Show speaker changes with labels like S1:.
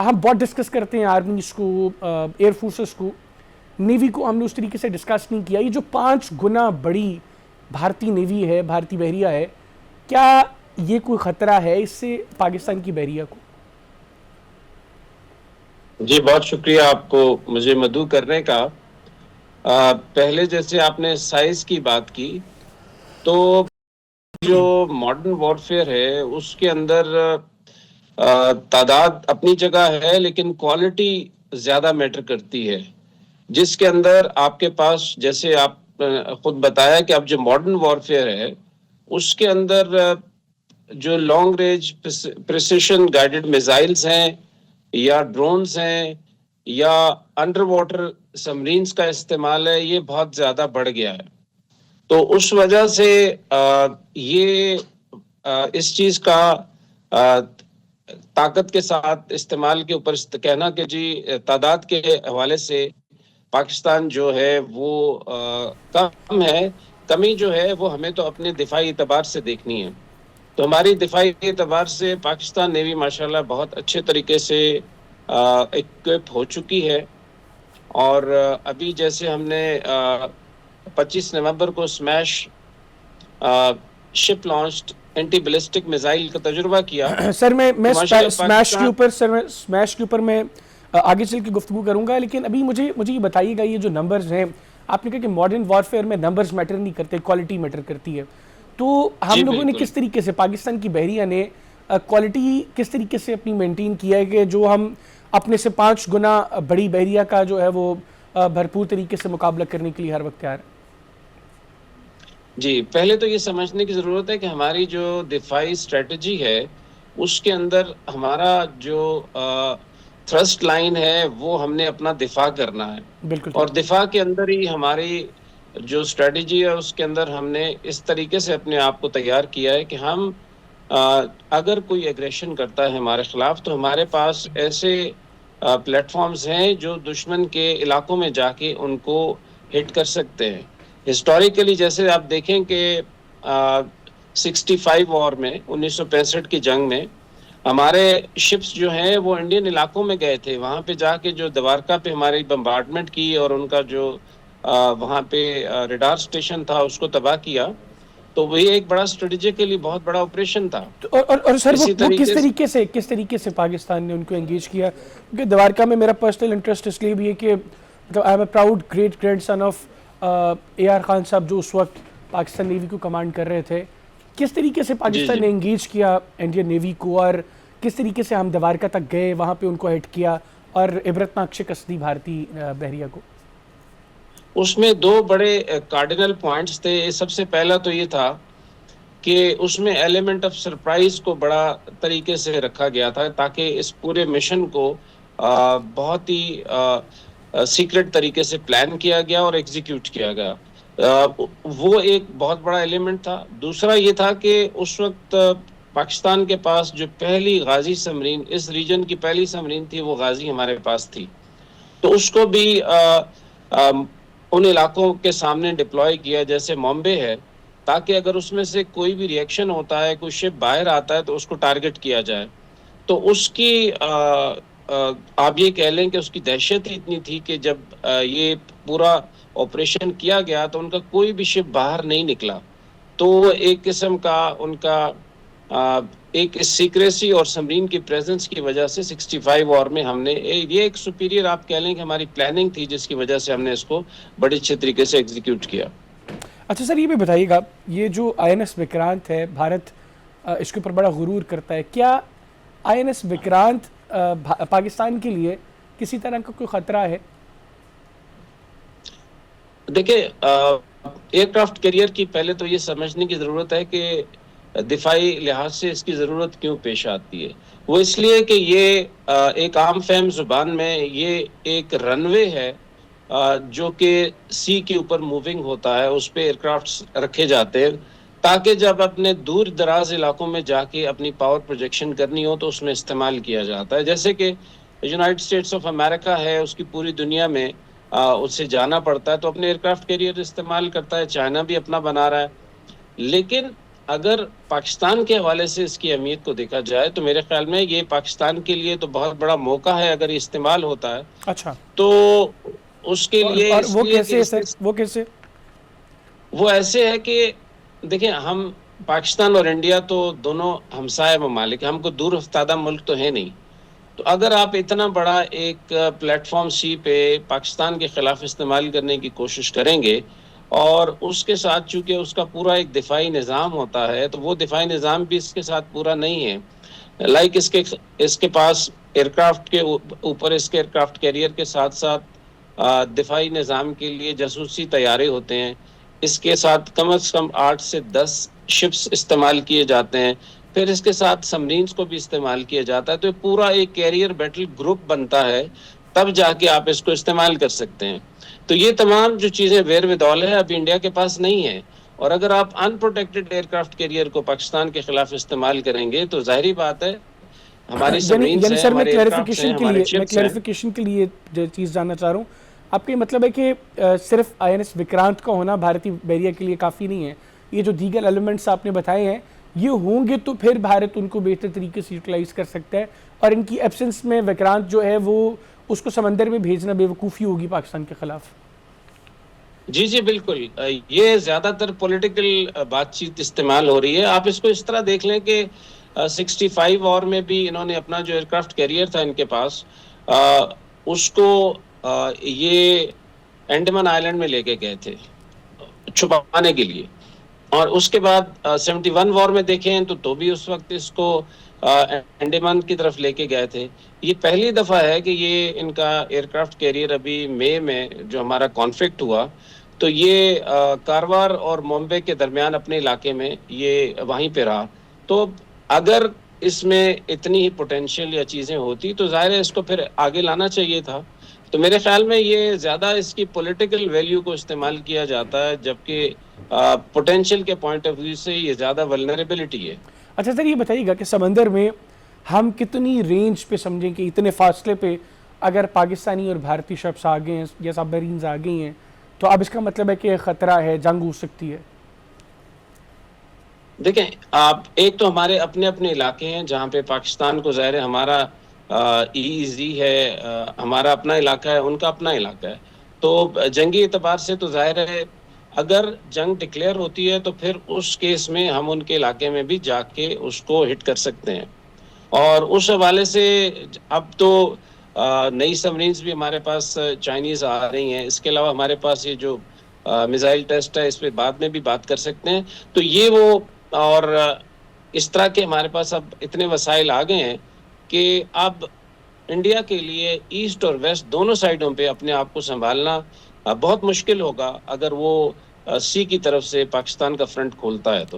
S1: ہم بہت ڈسکس کرتے ہیں آرمیز کو، ایئر فورسز کو، نیوی کو ہم نے اس طریقے سے ڈسکس نہیں کیا. یہ جو 5 گنا بڑی بھارتی نیوی ہے، بھارتی بحریہ ہے، کیا یہ کوئی خطرہ ہے اس سے پاکستان کی بحریہ کو؟
S2: جی بہت شکریہ آپ کو مجھے مدعو کرنے کا. پہلے جیسے آپ نے سائز کی بات کی، تو جو ماڈرن وارفیئر ہے اس کے اندر تعداد اپنی جگہ ہے، لیکن کوالٹی زیادہ میٹر کرتی ہے. جس کے اندر آپ کے پاس، جیسے آپ خود بتایا کہ اب جو ماڈرن وارفیئر ہے اس کے اندر جو long range precision guided missiles ہیں، یا ڈرونز ہیں، یا انڈر واٹر سبمرینز کا استعمال ہے، یہ بہت زیادہ بڑھ گیا ہے. تو اس وجہ سے یہ اس چیز کا طاقت کے ساتھ استعمال کے اوپر کہنا کہ جی تعداد کے حوالے سے پاکستان جو ہے وہ کم ہے. کمی جو ہے وہ ہمیں تو اپنے دفاعی اعتبار سے دیکھنی ہے. تو ہماری دفاعی اعتبار سے پاکستان نیوی ماشاءاللہ بہت اچھے طریقے سے اکوپ ہو چکی ہے. اور ابھی جیسے ہم نے 25 نومبر کو اسمیش شپ لانچڈ اینٹی بیلسٹک میزائل کا تجربہ کیا.
S1: سر میں
S2: تو ماشاءاللہ
S1: اسمیش کے
S2: پاکستان
S1: اوپر میں آگے چل کے گفتگو کروں گا، لیکن ابھی مجھے یہ بتائیے گا، یہ جو نمبرز ہیں، آپ نے کہا کہ ماڈرن وارفیئر میں نمبرز میٹر نہیں کرتے، کوالٹی میٹر کرتی ہے. تو
S2: جی
S1: ہم لوگوں نے
S2: بالکل.
S1: کس طریقے سے، پاکستان کی بحریہ نے کوالٹی کس طریقے سے اپنی مینٹین کیا ہے کہ جو ہم اپنے سے 5 گنا بڑی بحریہ کا جو ہے وہ بھرپور طریقے سے مقابلہ کرنے کے لیے ہر وقت تیار ہے؟
S2: جی پہلے تو یہ سمجھنے کی ضرورت ہے کہ ہماری جو دفاعی اسٹریٹجی ہے اس کے اندر ہمارا جو تھرسٹ لائن ہے وہ ہم نے اپنا دفاع کرنا ہے.
S1: بالکل
S2: اور
S1: ٹھیک.
S2: دفاع کے اندر ہی ہماری جو اسٹریٹجی ہے اس کے اندر ہم نے اس طریقے سے اپنے آپ کو تیار کیا ہے کہ ہم اگر کوئی ایگریشن کرتا ہے ہمارے خلاف تو ہمارے پاس ایسے پلیٹ فارمز ہیں جو دشمن کے علاقوں میں جا کے ان کو ہٹ کر سکتے ہیں. ہسٹوریکلی جیسے آپ دیکھیں کہ 65 وار میں 1965 کی جنگ میں ہمارے شپس جو ہیں وہ انڈین علاقوں میں گئے تھے. وہاں پہ جا کے جو دوارکا پہ ہماری بمبارڈمنٹ کی اور ان کا جو وہاں پہ ریڈار اسٹیشن تھا اس کو تباہ کیا. تو وہی ایک بڑا اسٹریٹجیکلی بہت بڑا آپریشن تھا.
S1: اور سر
S2: اسی
S1: وہ
S2: طریقے
S1: کس طریقے سے پاکستان نے ان کو انگیج کیا؟ کیونکہ دوارکا میں میرا پرسنل انٹرسٹ اس لیے بھی ہے کہ I am a proud great grandson of A R Khan صاحب، جو اس وقت پاکستان نیوی کو کمانڈ کر رہے تھے. کس طریقے سے
S2: جی
S1: پاکستان
S2: جی
S1: نے انگیج کیا انڈین نیوی کو، اور کس طریقے سے ہم دوارکا تک گئے، وہاں پہ ان کو ہٹ کیا اور عبرتناک شکست دی بھارتی بحریہ کو؟
S2: اس میں 2 بڑے کارڈینل پوائنٹس تھے. سب سے پہلا تو یہ تھا کہ اس میں ایلیمنٹ آف سرپرائز کو بڑا طریقے سے رکھا گیا تھا تاکہ اس پورے مشن کو بہت ہی سیکرٹ طریقے سے پلان کیا گیا اور ایگزیکیوٹ کیا گیا. وہ ایک بہت بڑا ایلیمنٹ تھا. دوسرا یہ تھا کہ اس وقت پاکستان کے پاس جو پہلی غازی سبمرین، اس ریجن کی پہلی سبمرین تھی، وہ غازی ہمارے پاس تھی. تو اس کو بھی ان علاقوں کے سامنے ڈپلوائے کیا جیسے مومبے ہے، تاکہ اگر اس میں سے کوئی بھی ریئیکشن ہوتا ہے، کوئی شپ باہر آتا ہے تو اس کو ٹارگٹ کیا جائے. تو اس کی آپ یہ کہہ لیں کہ اس کی دہشت ہی اتنی تھی کہ جب یہ پورا آپریشن کیا گیا تو ان کا کوئی بھی شپ باہر نہیں نکلا. تو ایک قسم کا ان کا ایک سیکریسی اور سبمرین کی پریزنس کی وجہ سے 65 وار میں ہم نے یہ ایک سپیریئر آپ کہہ لیں کہ ہماری پلاننگ تھی، جس کی وجہ سے ہم نے اس کو بڑے اچھے طریقے سے ایگزیکیوٹ کیا.
S1: اچھا سر، یہ بھی بتائیے گا، یہ جو آئی این ایس وکرانت ہے، بھارت اس کے اوپر بڑا غرور کرتا ہے، کیا آئی این ایس وکرانت پاکستان کے لیے کسی طرح کا کوئی خطرہ ہے؟
S2: دیکھیں ایئر کرافٹ کیریئر کی پہلے تو یہ سمجھنے کی ضرورت ہے کہ دفاعی لحاظ سے اس کی ضرورت کیوں پیش آتی ہے. وہ اس لیے کہ یہ ایک عام فہم زبان میں یہ ایک رن وے ہے جو کہ سی کے اوپر موونگ ہوتا ہے. اس پہ ایئر کرافٹس رکھے جاتے ہیں تاکہ جب اپنے دور دراز علاقوں میں جا کے اپنی پاور پروجیکشن کرنی ہو تو اس میں استعمال کیا جاتا ہے. جیسے کہ یونائٹڈ اسٹیٹس آف امریکہ ہے، اس کی پوری دنیا میں اس سے جانا پڑتا ہے تو اپنے ایئر کرافٹ کیریئر استعمال کرتا ہے. چائنا بھی اپنا بنا رہا ہے. لیکن اگر پاکستان کے حوالے سے اس کی اہمیت کو دیکھا جائے تو میرے خیال میں یہ پاکستان کے لیے تو بہت بڑا موقع ہے اگر یہ استعمال ہوتا ہے
S1: اچھا،
S2: تو اس کے لیے
S1: اور
S2: اس
S1: وہ
S2: لیے کہ
S1: کیسے ہے
S2: اس
S1: سر،
S2: کے
S1: وہ کیسے؟
S2: وہ ایسے ہے کہ دیکھیں ہم پاکستان اور انڈیا تو دونوں ہمسائے ممالک ہیں، ہم کو دور افتادہ ملک تو ہے نہیں. تو اگر آپ اتنا بڑا ایک پلیٹ فارم سی پہ پاکستان کے خلاف استعمال کرنے کی کوشش کریں گے اور اس کے ساتھ چونکہ اس کا پورا ایک دفاعی نظام ہوتا ہے تو وہ دفاعی نظام بھی اس کے ساتھ پورا نہیں ہے. لائک اس کے پاس ایئرکرافٹ کے اوپر اس کے ایئرکرافٹ کیریئر کے ساتھ ساتھ دفاعی نظام کے لیے جاسوسی طیارے ہوتے ہیں. اس کے ساتھ کم از کم 8 سے 10 شپس استعمال کیے جاتے ہیں. پھر اس کے ساتھ سبمرینز کو بھی استعمال کیا جاتا ہے. تو یہ پورا ایک کیریئر بیٹل گروپ بنتا ہے تب جا کے آپ اس کو استعمال کر سکتے ہیں. تو یہ تمام جو چیزیں ویر ودول ہے ابھی انڈیا کے پاس نہیں ہے. اور اگر آپ ان پروٹیکٹڈ ایئر کرافٹ کیریئر کو پاکستان کے خلاف استعمال کریں گے تو ظاہری بات ہے ہماری سبمرینز
S1: یعنی
S2: ہیں،
S1: سر میں
S2: ہمارے ایئر کرافٹس ہیں، ہمارے شپس ہیں.
S1: کلیریفیکیشن کے لیے جو چیز جاننا چاہ رہا ہوں، آپ کا یہ مطلب ہے کہ صرف آئی این ایس وکرانت کا ہونا بھارتی بحریہ کے لیے کافی نہیں ہے، یہ جو دیگر ایلیمنٹس آپ نے بتائے ہیں یہ ہوں گے تو پھر بھارت ان کو بہتر طریقے سے یوٹیلائز کر سکتا ہے، اور ان کی ایبسنس میں وکرانت جو ہے وہ اس کو سمندر میں بھیجنا بے وقوفی ہوگی پاکستان کے خلاف.
S2: جی جی بالکل. یہ زیادہ تر پولیٹیکل بات چیت استعمال ہو رہی ہے. آپ اس کو اس طرح دیکھ لیں کہ 65 وار میں بھی انہوں نے اپنا جو ایئرکرافٹ کیریئر تھا ان کے پاس اس کو یہ انڈمان آئلینڈ میں لے کے گئے تھے چھپانے کے لیے. اور اس کے بعد 71 وار میں دیکھیں تو بھی اس وقت اس کو انڈمان کی طرف لے کے گئے تھے. یہ پہلی دفعہ ہے کہ یہ ان کا ایئرکرافٹ کیریئر ابھی مئی میں جو ہمارا کانفلکٹ ہوا تو یہ کاروار اور ممبئی کے درمیان اپنے علاقے میں یہ وہیں پہ رہا. تو اگر اس میں اتنی ہی پوٹینشیل یا چیزیں ہوتی تو ظاہر ہے اس کو پھر آگے لانا چاہیے تھا. تو میرے خیال میں یہ زیادہ اس کی پولیٹیکل ویلیو کو استعمال کیا جاتا ہے جبکہ پوٹینشیل کے پوائنٹ آف ویو سے یہ زیادہ ولنریبلٹی ہے.
S1: اچھا سر، یہ بتائیے گا کہ سمندر میں ہم کتنی رینج پہ سمجھیں کہ اتنے فاصلے پہ اگر پاکستانی اور بھارتی شپس آ گئے ہیں یا سب میرینز آ گئی ہیں تو اب اس کا مطلب ہے کہ خطرہ ہے، جنگ ہو سکتی ہے؟
S2: دیکھیں آپ ایک تو ہمارے اپنے اپنے علاقے ہیں جہاں پہ پاکستان کو ظاہر ہے ہمارا ایزی ہے، ہمارا اپنا علاقہ ہے، ان کا اپنا علاقہ ہے. تو جنگی اعتبار سے تو ظاہر ہے اگر جنگ ڈکلیئر ہوتی ہے تو پھر اس کیس میں ہم ان کے علاقے میں بھی جا کے اس کو ہٹ کر سکتے ہیں. اور اس حوالے سے اب تو نئی سبمرینز بھی ہمارے پاس چائنیز آ رہی ہیں. اس کے علاوہ ہمارے پاس یہ جو میزائل ٹیسٹ ہے اس پہ بعد میں بھی بات کر سکتے ہیں. تو یہ وہ اور اس طرح کے ہمارے پاس اب اتنے وسائل آ گئے ہیں کہ اب انڈیا کے لیے ایسٹ اور ویسٹ دونوں سائڈوں پہ اپنے آپ کو سنبھالنا بہت مشکل ہوگا اگر وہ سی کی طرف سے پاکستان کا فرنٹ کھولتا ہے تو.